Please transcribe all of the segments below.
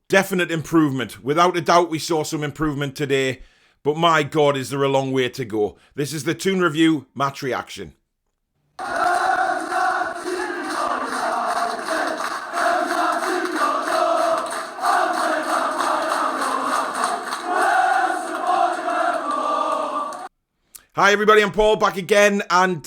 definite improvement. Without a doubt, we saw some improvement today. But my God, is there a long way to go. This is the Toon Review match reaction. Hi everybody, I'm Paul, back again, and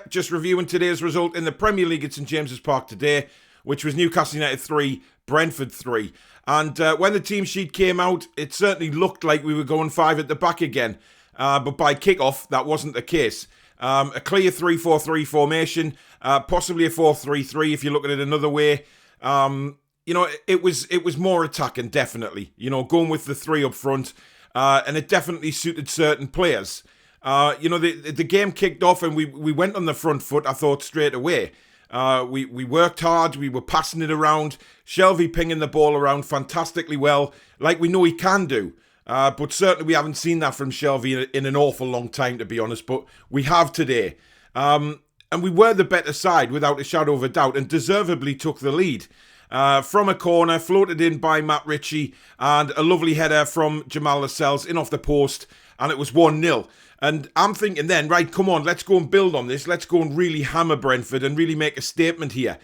just reviewing today's result in the Premier League at St James's Park today, which was Newcastle United 3, Brentford 3. And when the team sheet came out, it certainly looked like we were going 5 at the back again. But by kick-off, that wasn't the case. A clear 3-4-3 formation, possibly a 4-3-3 if you look at it another way. It was more attacking, definitely. Going with the 3 up front, and it definitely suited certain players. The game kicked off and we went on the front foot, I thought, straight away. We worked hard, we were passing it around, Shelvey pinging the ball around fantastically well, like we know he can do. But certainly we haven't seen that from Shelvey in an awful long time, to be honest, but we have today. And we were the better side, without a shadow of a doubt, and deservedly took the lead. From a corner, floated in by Matt Ritchie, and a lovely header from Jamal Lascelles in off the post, and it was 1-0. And I'm thinking then, right, come on, let's go and build on this. Let's go and really hammer Brentford and really make a statement here.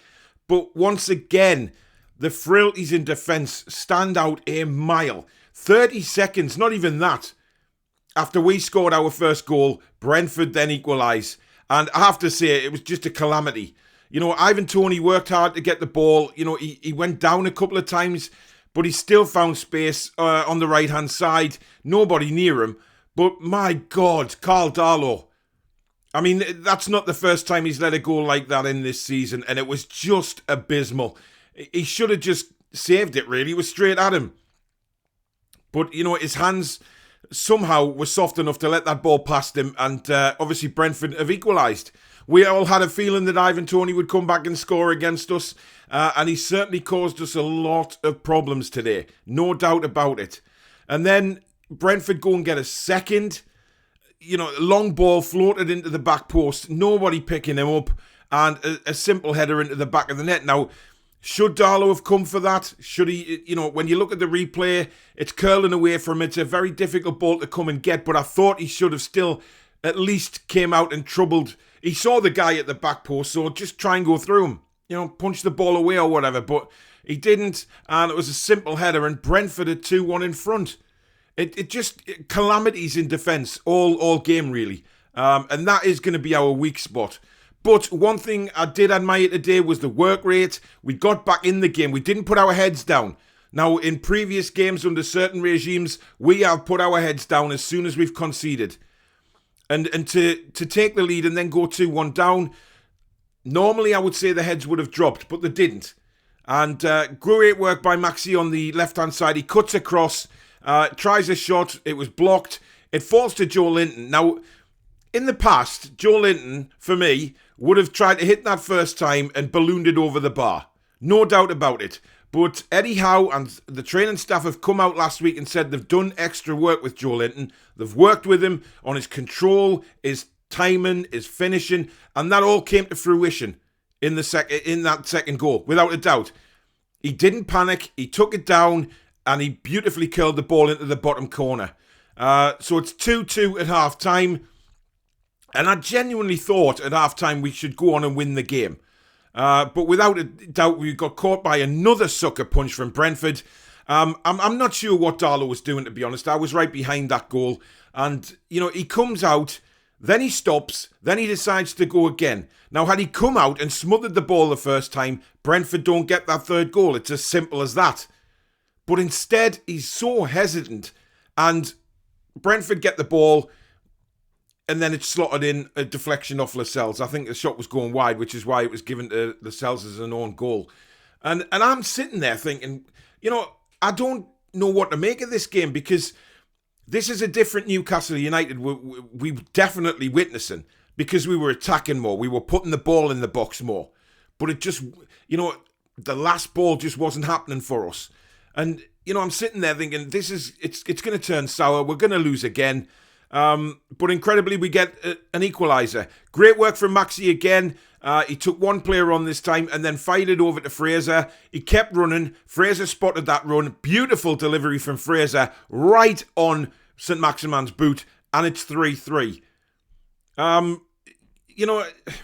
But once again, the frailties in defence stand out a mile. 30 seconds, not even that. After we scored our first goal, Brentford then equalise. And I have to say, it was just a calamity. Ivan Toney worked hard to get the ball. He went down a couple of times, but he still found space on the right-hand side. Nobody near him. But my God, Karl Darlow. I mean, that's not the first time he's let a goal like that in this season, and it was just abysmal. He should have just saved it, really. It was straight at him. But, his hands somehow were soft enough to let that ball past him, and obviously Brentford have equalised. We all had a feeling that Ivan Toney would come back and score against us, and he certainly caused us a lot of problems today. No doubt about it. And then Brentford go and get a second, long ball floated into the back post, nobody picking him up, and a simple header into the back of the net. Now, should Darlow have come for that? Should he, when you look at the replay, it's curling away from him. It's a very difficult ball to come and get, but I thought he should have still at least came out and troubled. He saw the guy at the back post, so just try and go through him, punch the ball away or whatever, but he didn't, and it was a simple header, and Brentford had 2-1 in front. It just calamities in defence all game, really. And that is going to be our weak spot. But one thing I did admire today was the work rate. We got back in the game. We didn't put our heads down. Now, in previous games under certain regimes, we have put our heads down as soon as we've conceded. And to take the lead and then go 2-1 down, normally I would say the heads would have dropped, but they didn't. And great work by Maxi on the left-hand side. He cuts across. Tries a shot, it was blocked, it falls to Joelinton. Now, in the past, Joelinton, for me, would have tried to hit that first time and ballooned it over the bar. No doubt about it. But Eddie Howe and the training staff have come out last week and said they've done extra work with Joelinton. They've worked with him on his control, his timing, his finishing, and that all came to fruition in that second goal, without a doubt. He didn't panic, he took it down, and he beautifully curled the ball into the bottom corner. So it's 2-2 at half-time. And I genuinely thought at half-time we should go on and win the game. But without a doubt, we got caught by another sucker punch from Brentford. I'm not sure what Darlow was doing, to be honest. I was right behind that goal. And, he comes out, then he stops, then he decides to go again. Now, had he come out and smothered the ball the first time, Brentford don't get that third goal. It's as simple as that. But instead, he's so hesitant, and Brentford get the ball, and then it's slotted in a deflection off Lascelles. I think the shot was going wide, which is why it was given to Lascelles as an own goal. And I'm sitting there thinking, I don't know what to make of this game, because this is a different Newcastle United we definitely witnessing, because we were attacking more. We were putting the ball in the box more. But it just, the last ball just wasn't happening for us. And, I'm sitting there thinking, it's going to turn sour. We're going to lose again. But incredibly, we get an equaliser. Great work from Maxi again. He took one player on this time and then fired it over to Fraser. He kept running. Fraser spotted that run. Beautiful delivery from Fraser right on St Maximin's boot. And it's 3-3.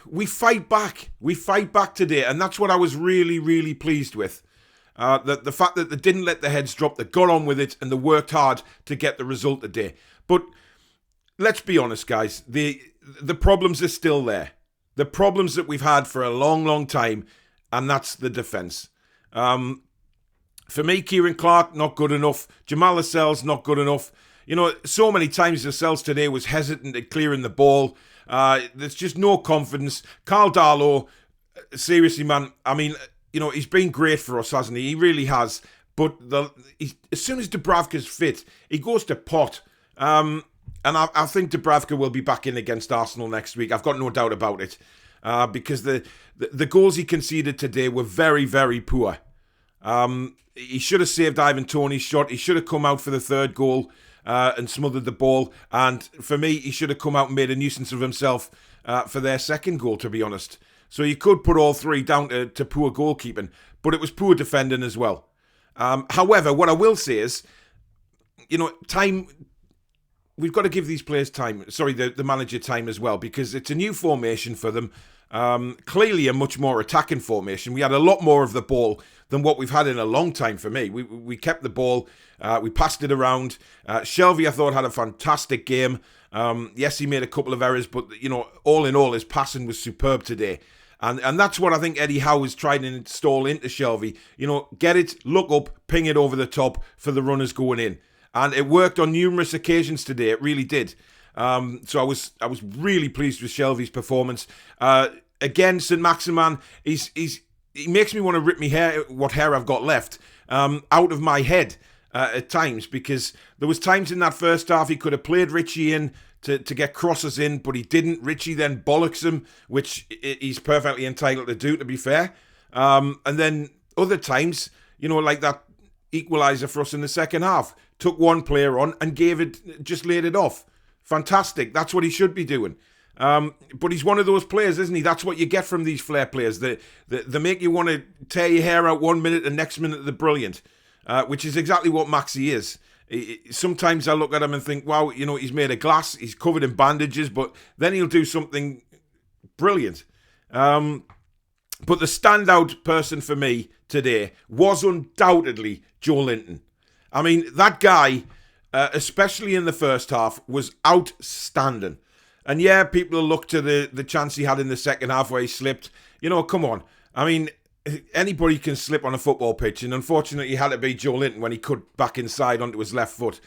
We fight back. We fight back today. And that's what I was really, really pleased with. The fact that they didn't let their heads drop. They got on with it and they worked hard to get the result today. But let's be honest, guys. The problems are still there. The problems that we've had for a long, long time, and that's the defence. For me, Kieran Clark, not good enough. Jamal Lascelles, not good enough. So many times Lascelles today was hesitant at clearing the ball. There's just no confidence. Karl Darlow, seriously, man, I mean, he's been great for us, hasn't he? He really has. But as soon as Dubravka's fit, he goes to pot. And I think Dubravka will be back in against Arsenal next week. I've got no doubt about it. Because the goals he conceded today were very, very poor. He should have saved Ivan Toney's shot. He should have come out for the third goal and smothered the ball. And for me, he should have come out and made a nuisance of himself for their second goal, to be honest. So you could put all three down to poor goalkeeping. But it was poor defending as well. However, what I will say is, time... We've got to give these players time. Sorry, the manager time as well, because it's a new formation for them. Clearly a much more attacking formation. We had a lot more of the ball than what we've had in a long time for me. We kept the ball. We passed it around. Shelvey, I thought, had a fantastic game. Yes, he made a couple of errors, but, all in all, his passing was superb today. And that's what I think Eddie Howe is trying to install into Shelvey. Get it, look up, ping it over the top for the runners going in. And it worked on numerous occasions today. It really did. So I was really pleased with Shelvey's performance. Again, St Maximin, he makes me want to rip what hair I've got left, out of my head at times, because there was times in that first half he could have played Richie in to get crosses in, but he didn't. Richie then bollocks him, which he's perfectly entitled to do, to be fair. And then other times, like that equaliser for us in the second half. Took one player on and just laid it off. Fantastic. That's what he should be doing. But he's one of those players, isn't he? That's what you get from these flair players. They make you want to tear your hair out 1 minute and next minute they're brilliant, which is exactly what Maxi is. Sometimes I look at him and think, wow, he's made of glass. He's covered in bandages, but then he'll do something brilliant. But the standout person for me today was undoubtedly Joelinton. I mean, that guy, especially in the first half, was outstanding. And yeah, people look to the chance he had in the second half where he slipped. Come on. I mean, anybody can slip on a football pitch, and unfortunately, it had to be Joelinton when he cut back inside onto his left foot.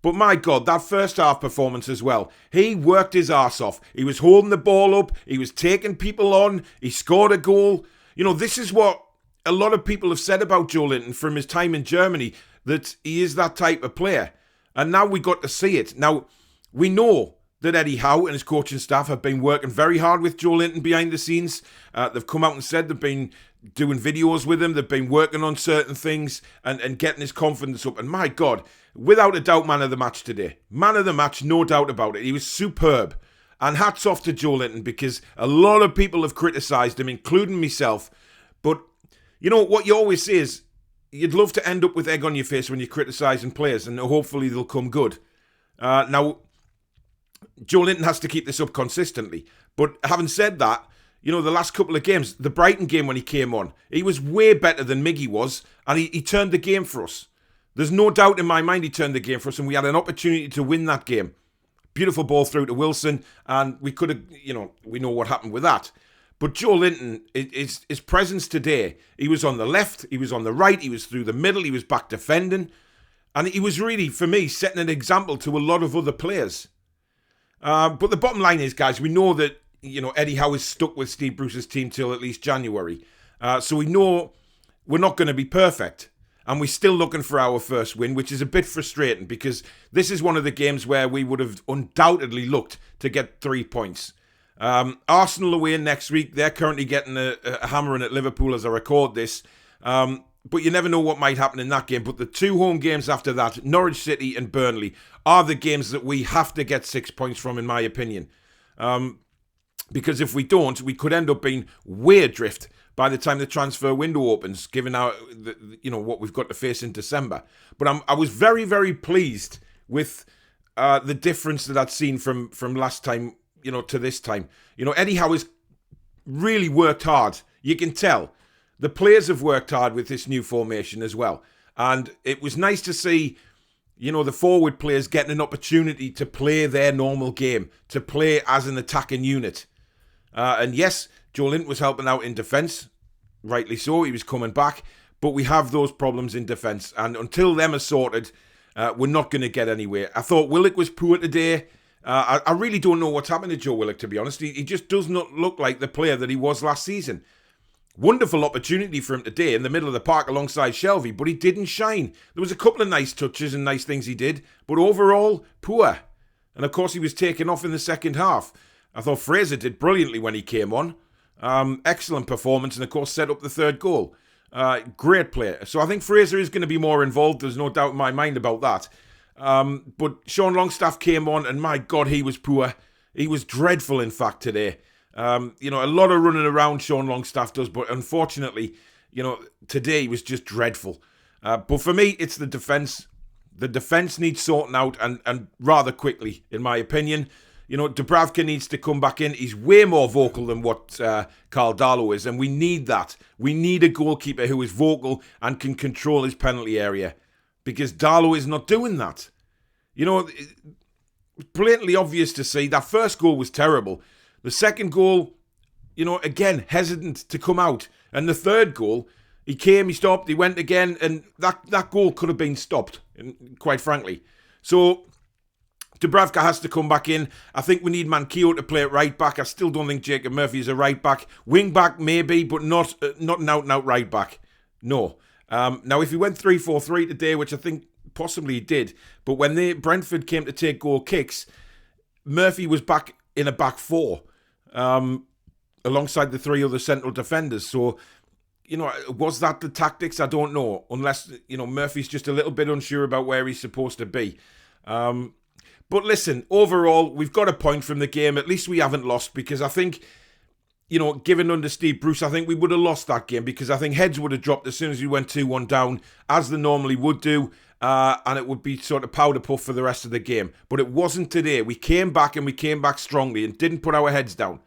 But my God, that first half performance as well. He worked his arse off. He was holding the ball up. He was taking people on. He scored a goal. This is what a lot of people have said about Joelinton from his time in Germany, that he is that type of player. And now we got to see it. Now, we know that Eddie Howe and his coaching staff have been working very hard with Joelinton behind the scenes. They've come out and said they've been doing videos with him. They've been working on certain things and getting his confidence up. And my God, without a doubt, man of the match today. Man of the match, no doubt about it. He was superb. And hats off to Joelinton, because a lot of people have criticised him, including myself. But, what you always say is, you'd love to end up with egg on your face when you're criticising players, and hopefully they'll come good. Now, Joelinton has to keep this up consistently. But having said that, the last couple of games, the Brighton game when he came on, he was way better than Miggy was, and he turned the game for us. There's no doubt in my mind he turned the game for us, and we had an opportunity to win that game. Beautiful ball through to Wilson, and we could have, we know what happened with that. But Joelinton, his presence today, he was on the left, he was on the right, he was through the middle, he was back defending. And he was really, for me, setting an example to a lot of other players. But the bottom line is, guys, we know that, Eddie Howe is stuck with Steve Bruce's team till at least January. So we know we're not going to be perfect. And we're still looking for our first win, which is a bit frustrating, because this is one of the games where we would have undoubtedly looked to get 3 points. Arsenal away next week. They're currently getting a hammering at Liverpool as I record this. but you never know what might happen in that game. But the 2 home games after that, Norwich City and Burnley, are the games that we have to get 6 points from, in my opinion. Because if we don't, we could end up being way adrift by the time the transfer window opens, given our, what we've got to face in December. But I was very, very pleased with the difference that I'd seen from last time, to this time. Eddie Howe has really worked hard. You can tell. The players have worked hard with this new formation as well. And it was nice to see, the forward players getting an opportunity to play their normal game, to play as an attacking unit. And yes, Joelinton was helping out in defence. Rightly so, he was coming back. But we have those problems in defence. And until them are sorted, we're not going to get anywhere. I thought Willock was poor today. I really don't know what's happened to Joe Willock, to be honest. He just does not look like the player that he was last season. Wonderful opportunity for him today in the middle of the park alongside Shelvey, but he didn't shine. There was a couple of nice touches and nice things he did, but overall, poor. And of course, he was taken off in the second half. I thought Fraser did brilliantly when he came on. Excellent performance, and of course, set up the third goal. Great player. So I think Fraser is going to be more involved. There's no doubt in my mind about that. But Sean Longstaff came on, and my God, he was poor. He was dreadful, in fact, today. A lot of running around Sean Longstaff does, but unfortunately, today he was just dreadful. But for me, it's the defence. The defence needs sorting out, and rather quickly, in my opinion. Dubravka needs to come back in. He's way more vocal than what Karl Darlow is, and we need that. We need a goalkeeper who is vocal and can control his penalty area, because Darlow is not doing that. Blatantly obvious to see. That first goal was terrible. The second goal, again, hesitant to come out. And the third goal, he came, he stopped, he went again, and that goal could have been stopped, quite frankly. So Dubravka has to come back in. I think we need Manquillo to play at right back. I still don't think Jacob Murphy is a right back. Wing back, maybe, but not an out-and-out right back. No. Now, if he went 3-4-3 today, which I think possibly he did, but when Brentford came to take goal kicks, Murphy was back in a back four. Alongside the 3 other central defenders. So, was that the tactics? I don't know. Unless, Murphy's just a little bit unsure about where he's supposed to be. But listen, overall, we've got a point from the game. At least we haven't lost, because I think, given under Steve Bruce, I think we would have lost that game, because I think heads would have dropped as soon as we went 2-1 down, as they normally would do. And it would be sort of powder puff for the rest of the game. But it wasn't today. We came back, and we came back strongly and didn't put our heads down.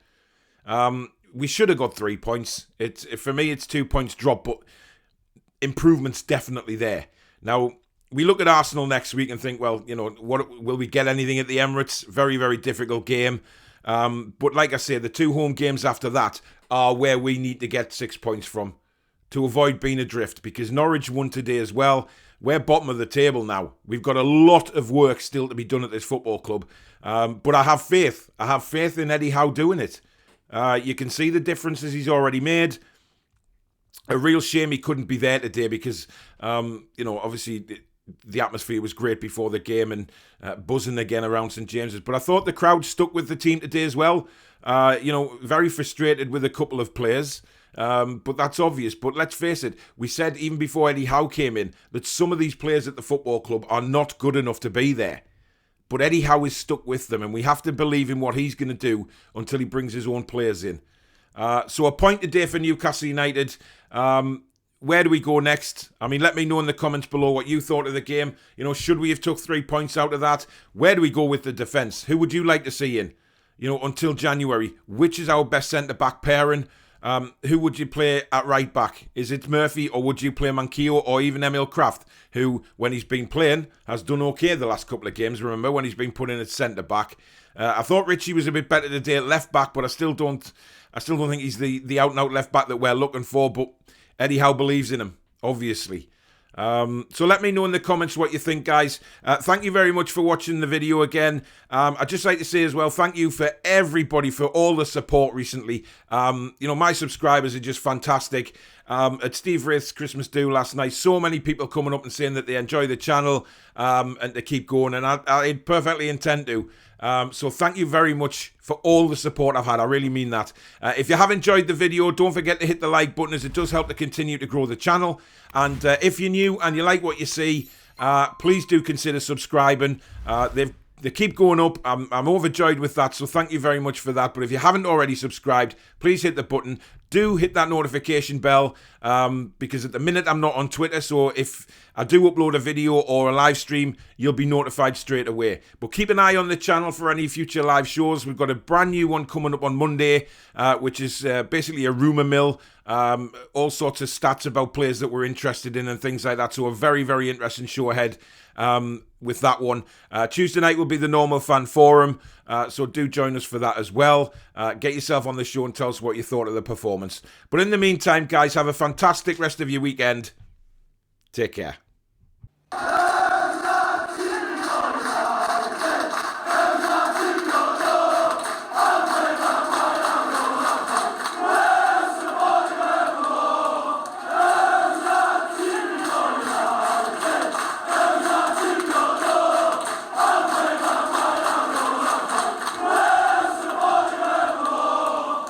We should have got 3 points. For me, it's 2 points drop, but improvement's definitely there. Now, we look at Arsenal next week and think, well, what will we get anything at the Emirates? Very, very difficult game. But like I say, the 2 home games after that are where we need to get 6 points from to avoid being adrift, because Norwich won today as well. We're bottom of the table now. We've got a lot of work still to be done at this football club. But I have faith. I have faith in Eddie Howe doing it. You can see the differences he's already made. A real shame he couldn't be there today, because, obviously the atmosphere was great before the game and buzzing again around St James's. But I thought the crowd stuck with the team today as well. Very frustrated with a couple of players. But that's obvious. But let's face it, we said even before Eddie Howe came in that some of these players at the football club are not good enough to be there. But Eddie Howe is stuck with them, and we have to believe in what he's going to do until he brings his own players in. So a point today for Newcastle United. Where do we go next? I mean, let me know in the comments below what you thought of the game. Should we have took 3 points out of that? Where do we go with the defence? Who would you like to see in? Until January. Which is our best centre-back pairing? Who would you play at right back? Is it Murphy, or would you play Manquillo, or even Emil Kraft, who, when he's been playing, has done okay the last couple of games? Remember when he's been put in at centre back? I thought Richie was a bit better today at left back, but I still don't think he's the out and out left back that we're looking for. But Eddie Howe believes in him, obviously. So let me know in the comments what you think, guys. Thank you very much for watching the video again. I'd just like to say as well, thank you for everybody for all the support recently. My subscribers are just fantastic. at Steve Wraith's Christmas do last night. So many people coming up and saying that they enjoy the channel and to keep going, and I perfectly intend to. So thank you very much for all the support I've had. I really mean that. If you have enjoyed the video, don't forget to hit the like button, as it does help to continue to grow the channel. And if you're new and you like what you see, please do consider subscribing. They keep going up. I'm overjoyed with that, so thank you very much for that. But if you haven't already subscribed, please hit the button. Do hit that notification bell, because at the minute I'm not on Twitter, so if I do upload a video or a live stream, you'll be notified straight away. But keep an eye on the channel for any future live shows. We've got a brand new one coming up on Monday, which is basically a rumour mill. All sorts of stats about players that we're interested in and things like that. So a very, very interesting show ahead with that one. Tuesday night will be the normal fan forum, so do join us for that as well. Get yourself on the show and tell us what you thought of the performance. But in the meantime, guys, have a fantastic rest of your weekend. Take care.